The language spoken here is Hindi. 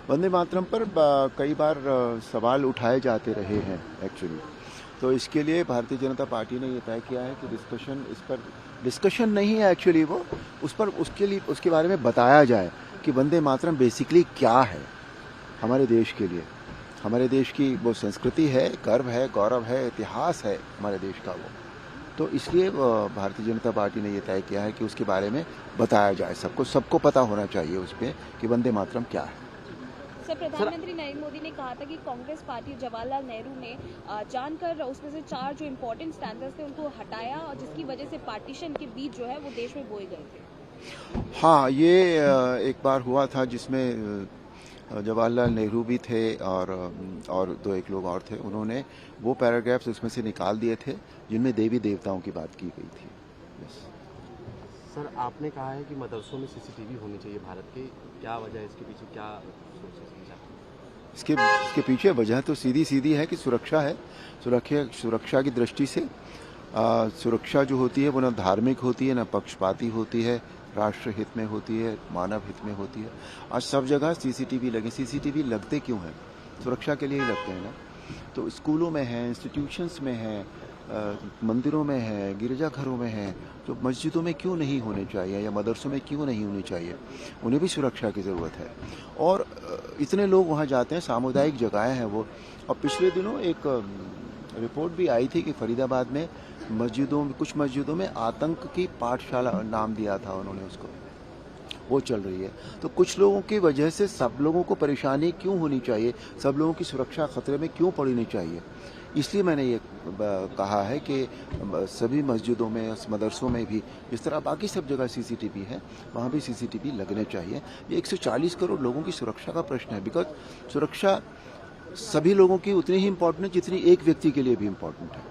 वंदे मातरम पर कई बार सवाल उठाए जाते रहे हैं एक्चुअली। तो इसके लिए भारतीय जनता पार्टी ने ये तय किया है कि डिस्कशन नहीं है एक्चुअली, वो उसके लिए उसके बारे में बताया जाए कि वंदे मातरम बेसिकली क्या है हमारे देश के लिए। हमारे देश की वो संस्कृति है, गर्व है, गौरव है, इतिहास है हमारे देश का वो। तो इसलिए भारतीय जनता पार्टी ने ये तय किया है कि उसके बारे में बताया जाए, सबको पता होना चाहिए उस पर कि वंदे मातरम क्या है। सर, प्रधानमंत्री नरेंद्र मोदी ने कहा था कि कांग्रेस पार्टी जवाहरलाल नेहरू ने जानकर उसमें से 4 जो इम्पोर्टेंट स्टैंडर्ड्स थे उनको हटाया और जिसकी वजह से पार्टीशन के बीच जो है वो देश में बोए गए थे। हाँ, ये एक बार हुआ था जिसमें जवाहरलाल नेहरू भी थे और 2-1 लोग और थे। उन्होंने वो पैराग्राफ्स उसमें से निकाल दिए थे जिनमें देवी देवताओं की बात की गई थी। यस सर, आपने कहा है कि मदरसों में सीसीटीवी होनी चाहिए भारत के, क्या वजह है इसके पीछे, क्या सोच है? इसके पीछे वजह तो सीधी है कि सुरक्षा है। सुरक्षा की दृष्टि से सुरक्षा जो होती है वो न धार्मिक होती है, न पक्षपाती होती है, राष्ट्र हित में होती है, मानव हित में होती है। आज सब जगह सीसीटीवी लगे। सीसीटीवी लगते क्यों हैं? सुरक्षा के लिए ही लगते हैं ना। तो स्कूलों में है, इंस्टीट्यूशंस में है, मंदिरों में है, गिरजाघरों में है, तो मस्जिदों में क्यों नहीं होने चाहिए या मदरसों में क्यों नहीं होनी चाहिए? उन्हें भी सुरक्षा की ज़रूरत है। और इतने लोग वहाँ जाते हैं, सामुदायिक जगहें हैं वो। और पिछले दिनों एक रिपोर्ट भी आई थी कि फरीदाबाद में कुछ मस्जिदों में आतंक की पाठशाला नाम दिया था उन्होंने उसको, वो चल रही है। तो कुछ लोगों की वजह से सब लोगों को परेशानी क्यों होनी चाहिए? सब लोगों की सुरक्षा खतरे में क्यों पड़नी चाहिए? इसलिए मैंने ये कहा है कि सभी मस्जिदों में, मदरसों में भी जिस तरह बाकी सब जगह सीसीटीवी है, वहाँ भी सीसीटीवी लगने चाहिए। ये 140 करोड़ लोगों की सुरक्षा का प्रश्न है। बिकॉज सुरक्षा सभी लोगों की उतनी ही इम्पोर्टेंट है जितनी एक व्यक्ति के लिए भी इम्पोर्टेंट है।